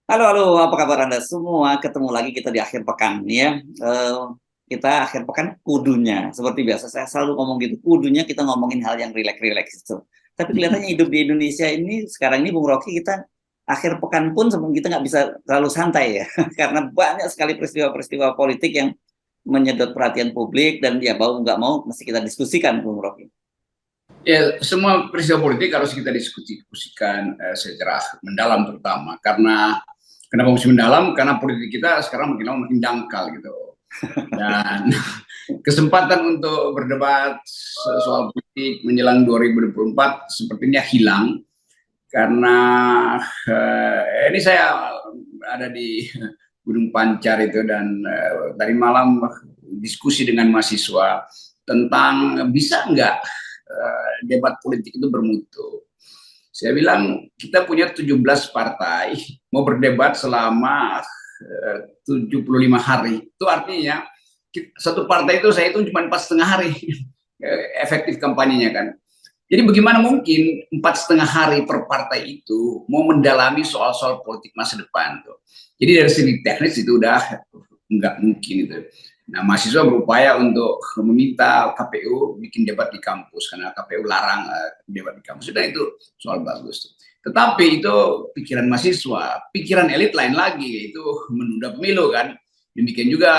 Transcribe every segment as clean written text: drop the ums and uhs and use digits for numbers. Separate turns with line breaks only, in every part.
Halo, halo, apa kabar Anda semua? Ketemu lagi kita di akhir pekan ya. Kita akhir pekan kudunya, seperti biasa saya selalu ngomong gitu, kudunya kita ngomongin hal yang rileks-rileks itu. Tapi kelihatannya hidup di Indonesia ini sekarang ini Bung Rocky kita akhir pekan pun sebelum kita nggak bisa terlalu santai ya, karena banyak sekali peristiwa-peristiwa politik yang menyedot perhatian publik dan ya mau nggak mau mesti kita diskusikan Bung Rocky.
Ya, semua peristiwa politik harus kita diskusikan secara mendalam terutama karena kenapa mesti mendalam? Karena politik kita sekarang makin lama makin dangkal gitu. Dan kesempatan untuk berdebat soal politik menjelang 2024 sepertinya hilang karena ini saya ada di Gunung Pancar itu dan tadi malam diskusi dengan mahasiswa tentang bisa nggak debat politik itu bermutu. Saya bilang kita punya 17 partai mau berdebat selama 75 hari. Itu artinya satu partai itu saya hitung cuma 4,5 hari efektif kampanyenya kan. Jadi bagaimana mungkin 4,5 hari per partai itu mau mendalami soal-soal politik masa depan tuh. Jadi dari segi teknis itu udah nggak mungkin itu. Nah, mahasiswa berupaya untuk meminta KPU bikin debat di kampus karena KPU larang debat di kampus. Sudah itu soal bagus. Tetapi itu pikiran mahasiswa, pikiran elit lain lagi, itu menunda pemilu kan. Demikian juga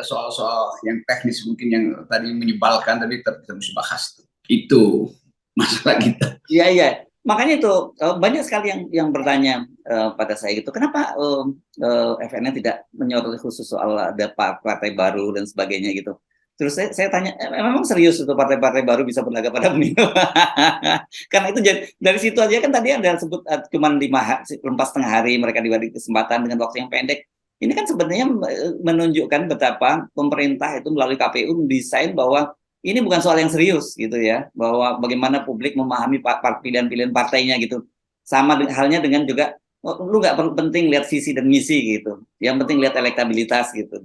soal-soal yang teknis mungkin yang tadi menyebalkan, tapi kita bisa bahas itu masalah kita.
Iya, iya. Makanya itu banyak sekali yang bertanya pada saya gitu, kenapa FNN tidak menyoroti khusus soal ada partai baru dan sebagainya gitu. Terus saya tanya, memang serius itu partai-partai baru bisa berlagak pada pemilu? Karena itu dari situ aja kan tadi Anda sebut cuma 4,5 hari mereka diberi kesempatan dengan waktu yang pendek. Ini kan sebenarnya menunjukkan betapa pemerintah itu melalui KPU mendesain bahwa ini bukan soal yang serius gitu ya, bahwa bagaimana publik memahami pilihan-pilihan partainya gitu. Sama halnya dengan juga lu nggak perlu penting lihat visi dan misi gitu, yang penting lihat elektabilitas gitu.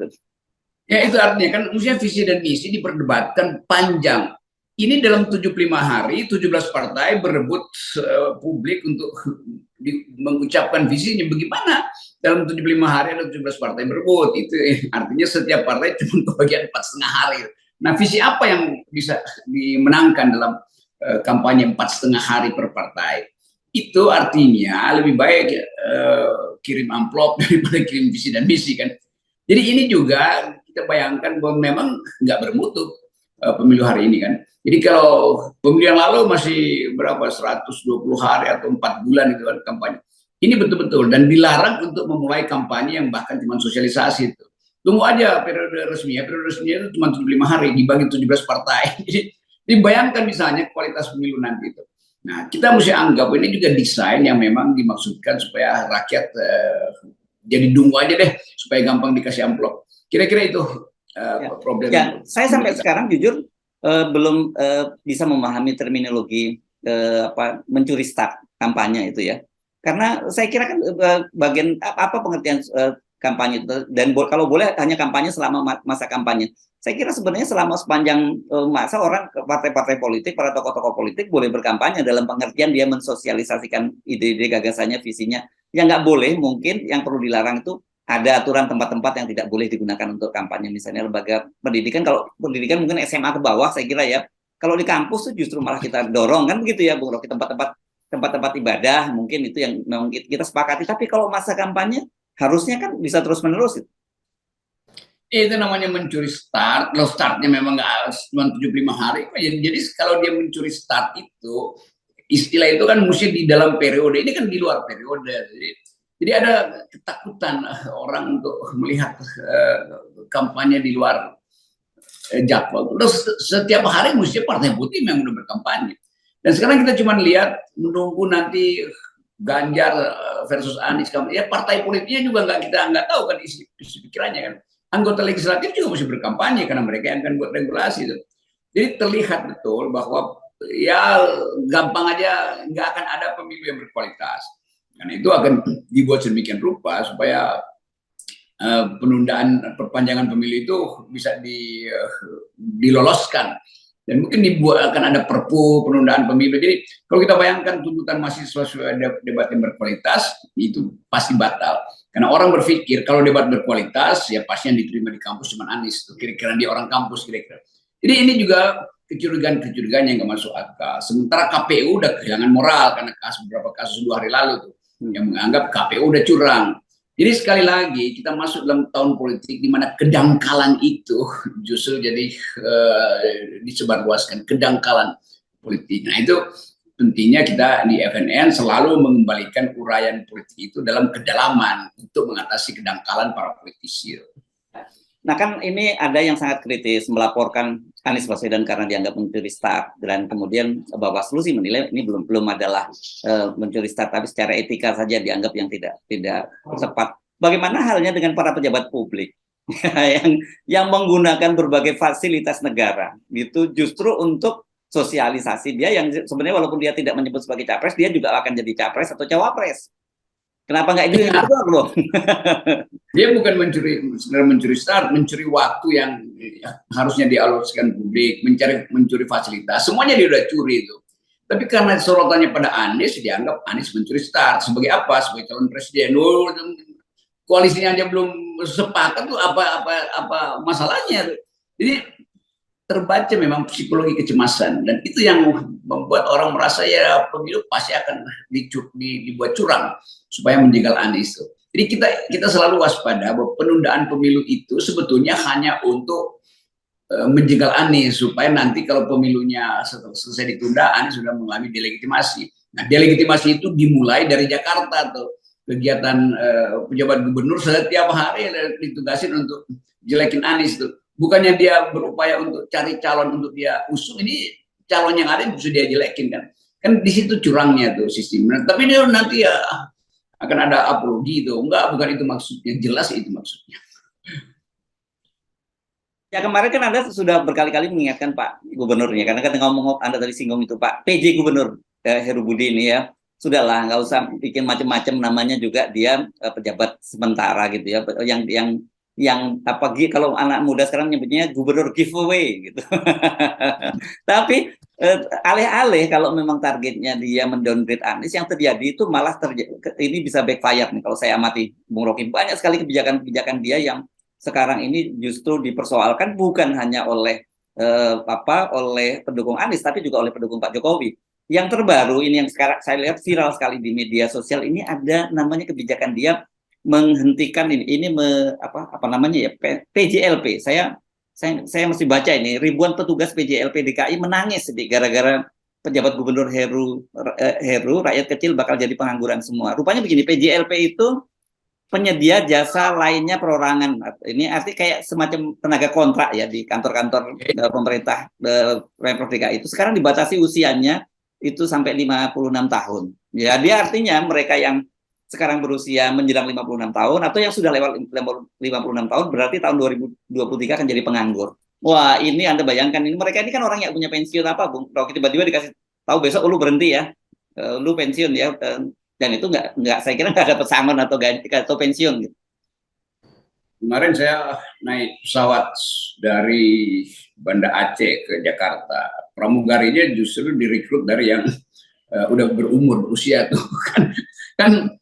Ya itu artinya kan mestinya visi dan misi diperdebatkan panjang. Ini dalam 75 hari 17 partai berebut publik untuk mengucapkan visinya. Bagaimana dalam 75 hari ada 17 partai berebut? Itu artinya setiap partai cuma kebagian 4,5 hari. Nah, visi apa yang bisa dimenangkan dalam kampanye 4,5 hari per partai? Itu artinya lebih baik kirim amplop daripada kirim visi dan misi kan. Jadi ini juga kita bayangkan bahwa memang nggak bermutu pemilu hari ini kan. Jadi kalau pemilu yang lalu masih berapa 120 hari atau 4 bulan itu kan kampanye. Ini betul-betul dan dilarang untuk memulai kampanye yang bahkan cuma sosialisasi itu. Tunggu aja periode resminya itu cuma 75 hari dibagi 17 partai. Jadi dibayangkan misalnya kualitas pemilu nanti itu. Nah, kita mesti anggap ini juga desain yang memang dimaksudkan supaya rakyat jadi dungu aja deh supaya gampang dikasih amplop. Kira-kira itu problem.
Ya, saya sampai sekarang jujur belum bisa memahami terminologi mencuri start kampanye itu ya. Karena saya kira kan bagian apa pengertian kampanye itu, dan kalau boleh hanya kampanye selama masa kampanye. Saya kira sebenarnya selama sepanjang masa orang partai-partai politik, para tokoh-tokoh politik boleh berkampanye dalam pengertian dia mensosialisasikan ide-ide gagasannya, visinya. Yang nggak boleh mungkin yang perlu dilarang itu ada aturan tempat-tempat yang tidak boleh digunakan untuk kampanye, misalnya lembaga pendidikan. Kalau pendidikan mungkin SMA ke bawah saya kira ya. Kalau di kampus tuh justru malah kita dorong kan begitu ya Bung Rocky, tempat-tempat ibadah mungkin itu yang memang kita sepakati. Tapi kalau masa kampanye harusnya kan bisa terus-menerus.
Itu namanya mencuri start. Kalau startnya memang nggak cuma 75 hari. Jadi kalau dia mencuri start itu, istilah itu kan mesti di dalam periode. Ini kan di luar periode. Jadi ada ketakutan orang untuk melihat kampanye di luar jadwal. Terus setiap hari mesti partai putih yang udah berkampanye. Dan sekarang kita cuma lihat menunggu nanti Ganjar versus Anies. Ya partai politiknya juga nggak tahu kan isi pikirannya kan. Anggota legislatif juga mesti berkampanye karena mereka yang akan buat regulasi itu. Jadi terlihat betul bahwa ya gampang aja nggak akan ada pemilu yang berkualitas. Karena itu akan dibuat sedemikian rupa supaya penundaan perpanjangan pemilu itu bisa diloloskan dan mungkin akan ada perpu penundaan pemilu. Jadi kalau kita bayangkan tuntutan mahasiswa supaya debat yang berkualitas itu pasti batal. Karena orang berpikir kalau debat berkualitas ya pasti yang diterima di kampus cuma Anies, kira-kira dia orang kampus kira-kira. Jadi ini juga kecurigaan-kecurigaan yang nggak masuk akal. Sementara KPU udah kehilangan moral karena beberapa kasus 2 hari lalu tuh yang menganggap KPU udah curang. Jadi sekali lagi kita masuk dalam tahun politik di mana kedangkalan itu justru jadi disebarluaskan, kedangkalan politik. Nah itu pentingnya kita di FNN selalu mengembalikan uraian politik itu dalam kedalaman untuk mengatasi kedangkalan para politisi.
Nah kan ini ada yang sangat kritis melaporkan Anies Baswedan karena dianggap mencuri start, dan kemudian Bawaslu sih menilai ini belum adalah mencuri start, tapi secara etika saja dianggap yang tidak tepat. Bagaimana halnya dengan para pejabat publik yang menggunakan berbagai fasilitas negara itu justru untuk sosialisasi dia, yang sebenarnya walaupun dia tidak menyebut sebagai capres, dia juga akan jadi capres atau cawapres. Kenapa nggak itu yang betul loh?
Dia bukan mencuri start, mencuri waktu yang harusnya dialokasikan publik, mencuri fasilitas, semuanya dia udah curi itu. Tapi karena sorotannya pada Anies, dianggap Anies mencuri start. Sebagai apa? Sebagai calon presiden. Koalisinya aja belum sepakat tuh apa masalahnya? Jadi terbaca memang psikologi kecemasan, dan itu yang membuat orang merasa ya pemilu pasti akan dibuat curang supaya menjegal Anies. Jadi kita selalu waspada bahwa penundaan pemilu itu sebetulnya hanya untuk menjegal Anies supaya nanti kalau pemilunya selesai ditunda, Anies sudah mengalami delegitimasi. Nah, delegitimasi itu dimulai dari Jakarta tuh. Kegiatan pejabat gubernur setiap hari ditugasin untuk jelekin Anies tuh. Bukannya dia berupaya untuk cari calon untuk dia usung, ini calon yang ada bisa dia jelekin kan di situ curangnya tuh sistem. Tapi dia nanti ya akan ada apologi itu, bukan itu maksudnya, jelas itu maksudnya.
Ya kemarin kan Anda sudah berkali-kali mengingatkan Pak Gubernurnya, karena kan ngomong Anda tadi singgung itu Pak PJ Gubernur Heru Budi ini ya, sudahlah nggak usah bikin macam-macam, namanya juga dia pejabat sementara gitu ya, yang apa kalau anak muda sekarang nyebutnya gubernur giveaway gitu. Tapi alih-alih kalau memang targetnya dia mendowngrade Anies, yang terjadi itu malah ini bisa backfire nih kalau saya amati Bung Rocky. Banyak sekali kebijakan-kebijakan dia yang sekarang ini justru dipersoalkan bukan hanya oleh oleh pendukung Anies, tapi juga oleh pendukung Pak Jokowi. Yang terbaru ini yang sekarang saya lihat viral sekali di media sosial ini, ada namanya kebijakan dia menghentikan ini apa namanya ya, PJLP. Saya mesti baca ini, ribuan petugas PJLP DKI menangis gara-gara pejabat gubernur Heru rakyat kecil bakal jadi pengangguran semua. Rupanya begini, PJLP itu penyedia jasa lainnya perorangan. Ini arti kayak semacam tenaga kontrak ya di kantor-kantor pemerintah Pemprov DKI itu sekarang dibatasi usianya itu sampai 56 tahun. Ya, dia artinya mereka yang sekarang berusia menjelang 56 tahun atau yang sudah lewat 56 tahun berarti tahun 2023 akan jadi penganggur. Wah, ini Anda bayangkan, ini mereka ini kan orang yang punya pensiun apa, Bung? Kalau tiba-tiba dikasih tahu besok lu berhenti ya, lu pensiun ya, dan itu nggak saya kira nggak ada pesangon atau pensiun gitu.
Kemarin saya naik pesawat dari Banda Aceh ke Jakarta. Pramugarinya justru direkrut dari yang udah berusia tuh kan.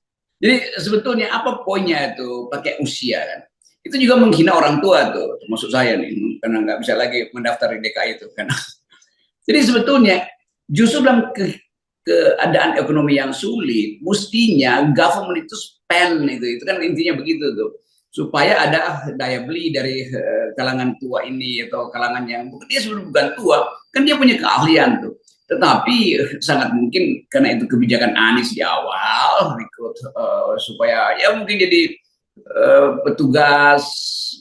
Jadi sebetulnya apa poinnya itu pakai usia kan? Itu juga menghina orang tua tuh, termasuk saya nih, karena nggak bisa lagi mendaftar di DKI itu kan. Jadi sebetulnya justru dalam keadaan ekonomi yang sulit, mestinya government itu spend itu kan intinya begitu tuh, supaya ada daya beli dari kalangan tua ini atau kalangan yang dia sebenarnya bukan tua, kan dia punya keahlian tuh. Tetapi sangat mungkin karena itu kebijakan Anies di awal rekrut supaya ya mungkin jadi petugas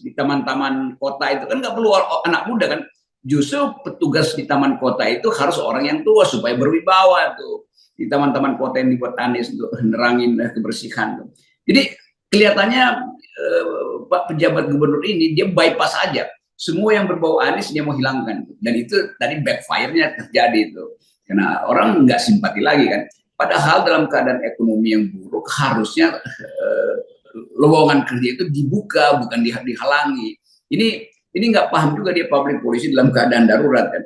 di taman-taman kota itu kan nggak perlu anak muda kan, justru petugas di taman kota itu harus orang yang tua supaya berwibawa tuh di taman-taman kota yang dibuat Anies untuk nerangin kebersihan tuh. Jadi kelihatannya Pak pejabat gubernur ini dia bypass aja semua yang berbau Anies, dia mau hilangkan, dan itu tadi backfire-nya terjadi itu karena orang nggak simpati lagi kan, padahal dalam keadaan ekonomi yang buruk harusnya lowongan kerja itu dibuka bukan dihalangi. Ini nggak paham juga dia public policy dalam keadaan darurat kan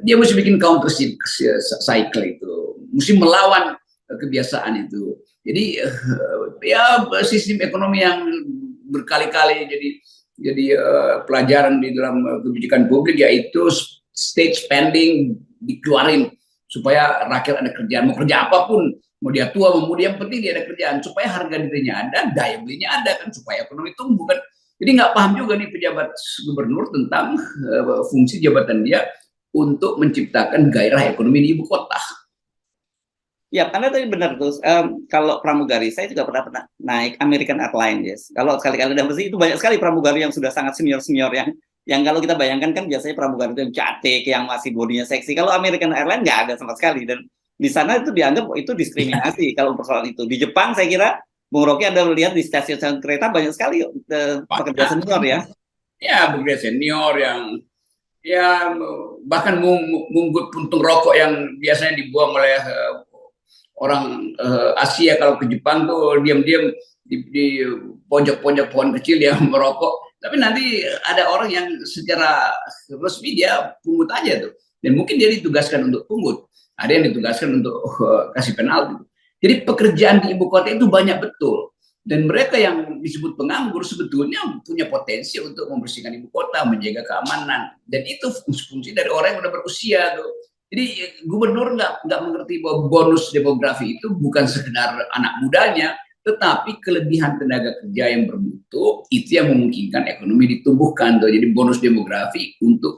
dia mesti bikin counter cycle itu, mesti melawan kebiasaan itu. Jadi ya sistem ekonomi yang berkali-kali jadi pelajaran di dalam kebijakan publik, yaitu state spending dikeluarin supaya rakyat ada kerjaan, mau kerja apapun, mau dia tua mau muda, yang penting dia ada kerjaan, supaya harga dirinya ada, daya belinya ada kan, supaya ekonomi tumbuh kan. Jadi nggak paham juga nih pejabat gubernur tentang fungsi jabatan dia untuk menciptakan gairah ekonomi di ibu kota.
Ya, Anda tadi benar tuh. Kalau pramugari, saya juga pernah naik American Airlines, yes. Kalau sekali-kali dapat itu banyak sekali pramugari yang sudah sangat senior-senior yang kalau kita bayangkan kan biasanya pramugari itu yang cantik, yang masih bodinya seksi. Kalau American Airlines nggak ada sama sekali, dan di sana itu dianggap itu diskriminasi kalau persoalan itu. Di Jepang saya kira Bung Rocky Anda melihat di stasiun kereta banyak sekali pekerja senior ya.
Ya, bekerja senior yang ya bahkan munggut puntung rokok yang biasanya dibuang oleh orang Asia kalau ke Jepang tuh diam-diam di pojok-pojok pohon kecil yang merokok. Tapi nanti ada orang yang secara resmi dia pungut aja tuh. Dan mungkin dia ditugaskan untuk pungut. Ada yang ditugaskan untuk kasih penalti. Jadi pekerjaan di ibu kota itu banyak betul. Dan mereka yang disebut penganggur sebetulnya punya potensi untuk membersihkan ibu kota, menjaga keamanan. Dan itu fungsi dari orang yang udah berusia tuh. Jadi gubernur nggak mengerti bahwa bonus demografi itu bukan sekedar anak mudanya, tetapi kelebihan tenaga kerja yang bermutu itu yang memungkinkan ekonomi ditumbuhkan tuh. Jadi bonus demografi untuk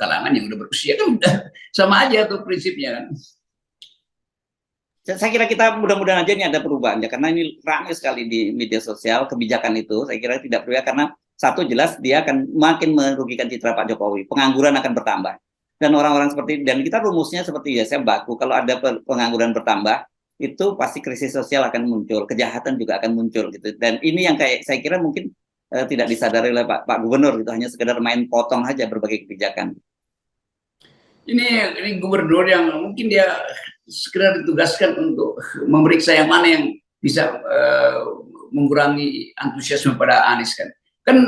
kalangan yang udah berusia kan udah sama aja tuh prinsipnya kan.
Saya kira kita mudah-mudahan aja ini ada perubahan ya, karena ini ramai sekali di media sosial kebijakan itu. Saya kira tidak perlu ya, karena satu jelas dia akan makin merugikan citra Pak Jokowi. Pengangguran akan bertambah. Dan orang-orang seperti, dan kita rumusnya seperti ya, saya baku, kalau ada pengangguran bertambah, itu pasti krisis sosial akan muncul, kejahatan juga akan muncul gitu. Dan ini yang kayak saya kira mungkin tidak disadari oleh Pak Gubernur gitu, hanya sekedar main potong aja berbagai kebijakan.
Ini gubernur yang mungkin dia sekedar ditugaskan untuk memeriksa yang mana yang bisa mengurangi antusiasme pada Anies kan. Kan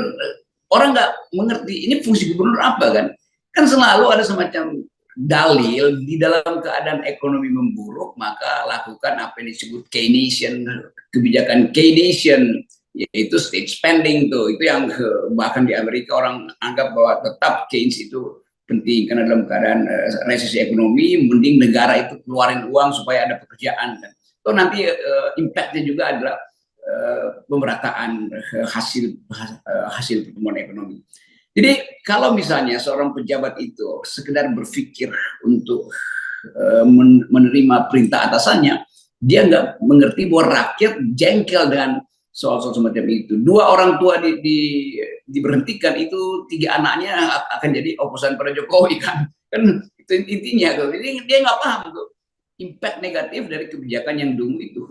orang nggak mengerti ini fungsi gubernur apa kan. Kan selalu ada semacam dalil di dalam keadaan ekonomi memburuk, maka lakukan apa yang disebut Keynesian, kebijakan Keynesian, yaitu state spending tuh. Itu yang bahkan di Amerika orang anggap bahwa tetap Keynes itu penting, karena dalam keadaan resesi ekonomi mending negara itu keluarin uang supaya ada pekerjaan kan. Itu nanti impactnya juga adalah pemerataan hasil pertumbuhan ekonomi. Jadi kalau misalnya seorang pejabat itu sekedar berpikir untuk menerima perintah atasannya, dia nggak mengerti bahwa rakyat jengkel dengan soal-soal semacam itu. Dua orang tua diberhentikan, itu tiga anaknya akan jadi oposan pada Jokowi kan itu intinya tuh. Jadi dia nggak paham tuh impact negatif dari kebijakan yang dulu itu.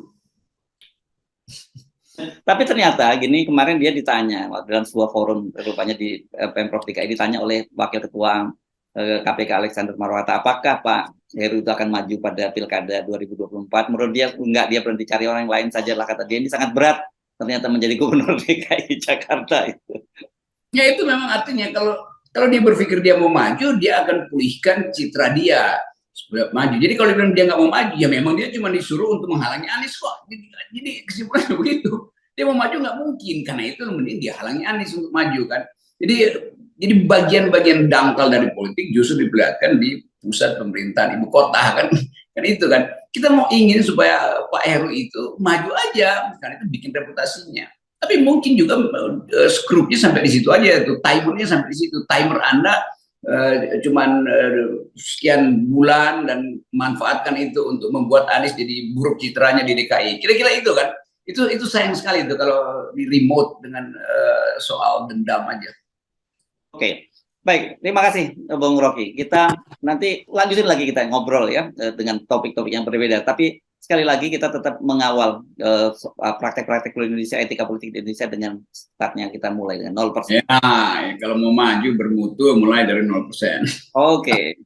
Tapi ternyata gini, kemarin dia ditanya dalam sebuah forum rupanya di Pemprov DKI, ditanya oleh Wakil Ketua KPK Alexander Marwata, apakah Pak Heru itu akan maju pada Pilkada 2024? Menurut dia enggak, dia berhenti cari orang yang lain saja lah, kata dia. Ini sangat berat ternyata menjadi Gubernur DKI Jakarta itu.
Ya itu memang artinya kalau dia berpikir dia mau maju, dia akan pulihkan citra dia sebelum maju. Jadi kalau dia nggak mau maju, ya memang dia cuma disuruh untuk menghalangi Anies kok. Jadi kesimpulannya begitu. Dia mau maju nggak mungkin, karena itu mending dia halangi Anies untuk maju kan. Jadi bagian-bagian dangkal dari politik justru diperlihatkan di pusat pemerintahan ibu kota kan. Kan itu kan. Kita mau ingin supaya Pak Heru itu maju aja, karena itu bikin reputasinya. Tapi mungkin juga skrupnya sampai di situ aja tuh, timernya sampai di situ. Timer Anda cuman sekian bulan dan manfaatkan itu untuk membuat Anies jadi buruk citranya di DKI. Kira-kira itu kan. Itu sayang sekali itu kalau di remote dengan soal dendam aja.
Oke, baik. Terima kasih Bung Rocky. Kita nanti lanjutin lagi kita ngobrol ya dengan topik-topik yang berbeda. Tapi sekali lagi kita tetap mengawal praktek-praktek politik Indonesia, etika politik di Indonesia dengan startnya kita mulai dengan 0%.
Ya, kalau mau maju bermutu mulai dari 0%.
Oke.